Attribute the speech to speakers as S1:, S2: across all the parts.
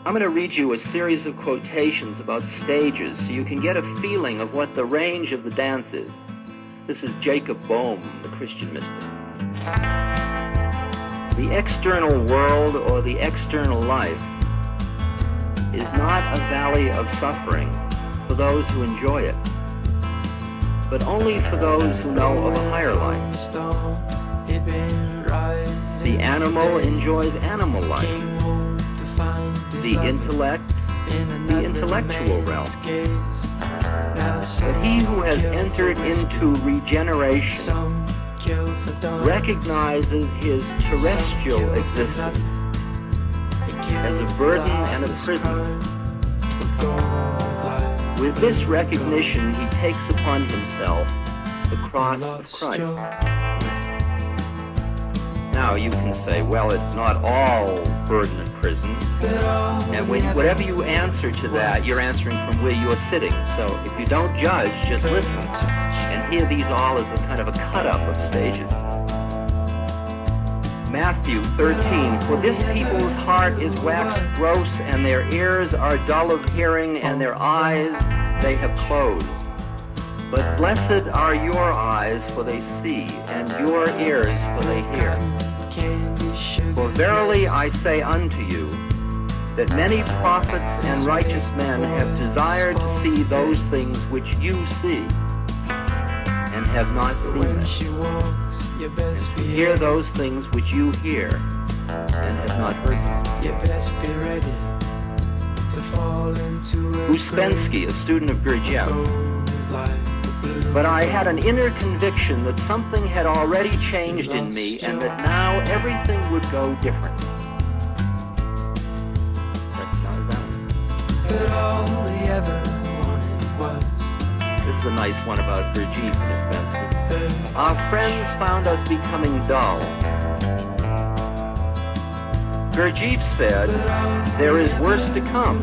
S1: I'm going to read you a series of quotations about stages so you can get a feeling of what the range of the dance is. This is Jacob Boehme, the Christian mystic. The external world or the external life is not a valley of suffering for those who enjoy it, but only for those who know of a higher life. The animal enjoys animal life. The intellect, the intellectual realm. But he who has entered into regeneration recognizes his terrestrial existence as a burden and a prison. With this recognition, he takes upon himself the cross of Christ. Now you can say, well, it's not all burden and prison. And whatever you answer to that, you're answering from where you're sitting. So if you don't judge, just listen and hear these all as a kind of a cut-up of stages. Matthew 13, for this people's heart is waxed gross, and their ears are dull of hearing, and their eyes they have closed. But blessed are your eyes, for they see, and your ears, for they hear. For verily I say unto you, that many prophets and righteous men have desired to see those things which you see, and have not seen them, and to hear those things which you hear, and have not heard them. Uspensky, a student of Gurdjieff. But I had an inner conviction that something had already changed in me, and that now everything would go different. Recognize that one? This is a nice one about Gurdjieff and Uspensky. Our friends found us becoming dull. Gurdjieff said, there is worse to come.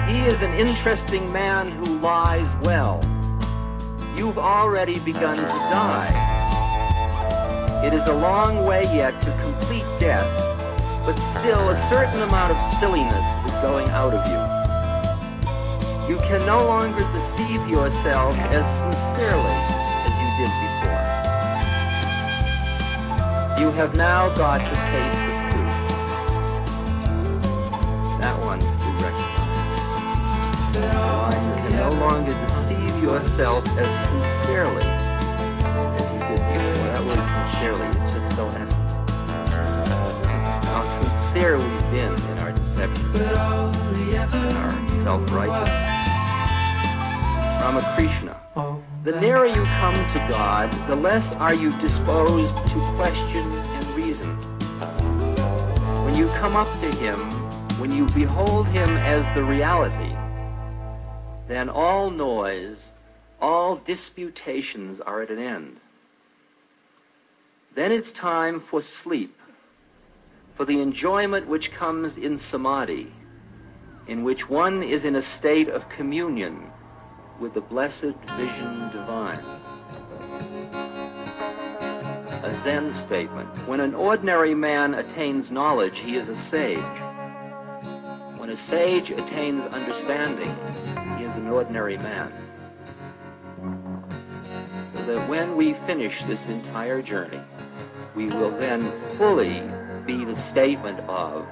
S1: He is an interesting man who lies well. You've already begun to die. It is a long way yet to complete death, but still a certain amount of silliness is going out of you. You can no longer deceive yourselves as sincerely as you did before. You have now got to taste the truth. That one we recognize. You can no longer deceive yourself as sincerely as you did before. That word sincerely is just so essence. How sincere we've been in our deception, in our self-righteousness. Ramakrishna. The nearer you come to God, the less are you disposed to question and reason. When you come up to Him, when you behold Him as the reality, then all noise, all disputations are at an end. Then it's time for sleep, for the enjoyment which comes in samadhi, in which one is in a state of communion with the blessed vision divine. A Zen statement. When an ordinary man attains knowledge, he is a sage. When a sage attains understanding, he is an ordinary man. So that when we finish this entire journey, we will then fully be the statement of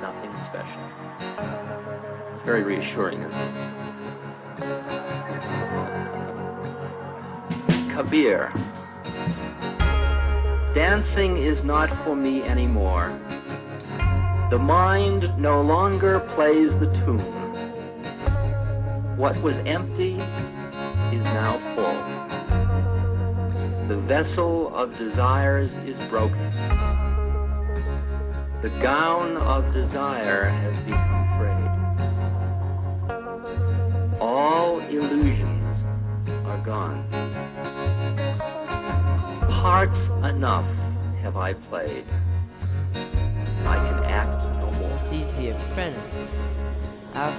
S1: nothing special. It's very reassuring, isn't it? Kabir. Dancing is not for me anymore. The mind no longer plays the tune. What was empty is now full. The vessel of desires is broken. The gown of desire has become frayed. All illusions are gone. Parts enough have I played. I can act no more.
S2: She's the apprentice.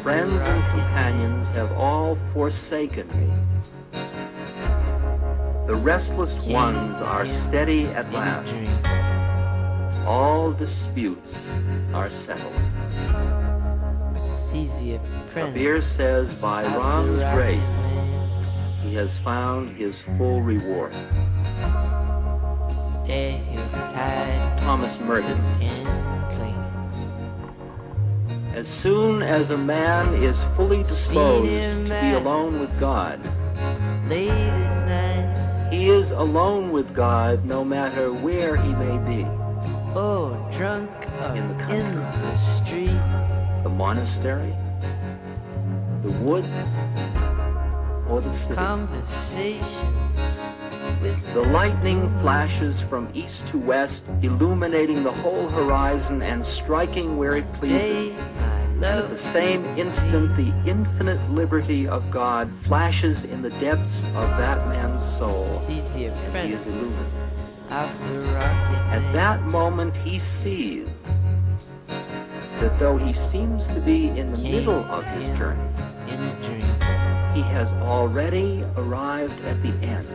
S1: Friends and companions have all forsaken me. The restless ones are steady at last. all disputes are settled. Kabir says by Ram's grace, he has found his full reward. Thomas Merton. As soon as a man is fully disposed to be alone with God, he is alone with God no matter where he may be. In the country, the monastery, the woods, or the city. The lightning flashes from east to west, illuminating the whole horizon and striking where it pleases. And at the same instant, the infinite liberty of God flashes in the depths of that man's soul, and he is illumined. At that moment, he sees that though he seems to be in the middle of his journey, he has already arrived at the end.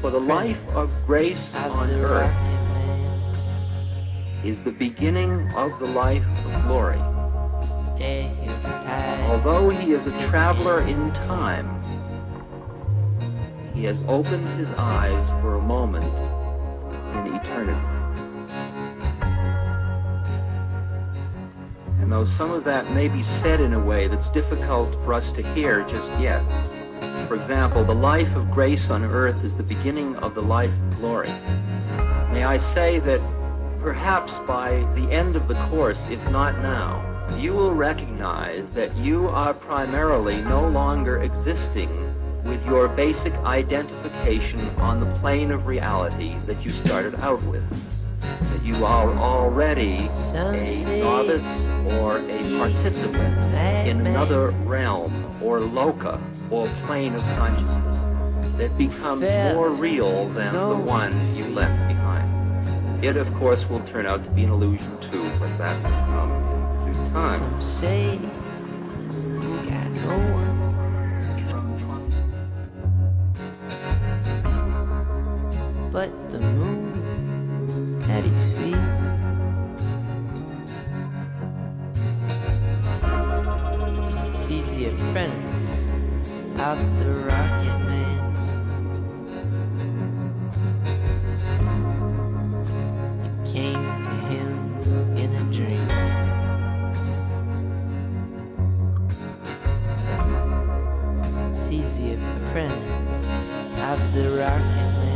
S1: For the life of grace on earth is the beginning of the life of glory. Although he is a traveler in time, he has opened his eyes for a moment in eternity. And though some of that may be said in a way that's difficult for us to hear just yet, for example, the life of grace on earth is the beginning of the life of glory. May I say that perhaps by the end of the course, if not now, you will recognize that you are primarily no longer existing with your basic identification on the plane of reality that you started out with. That you are already a novice or a participant in another realm or loka or plane of consciousness that becomes more real than the one you left behind. It, of course, will turn out to be an illusion too, but that will come in due time.
S2: Some say he's got no one. But the moon at his feet. Sees the apprentice of the rocket man. It came to him in a dream. Sees the apprentice of the rocket man.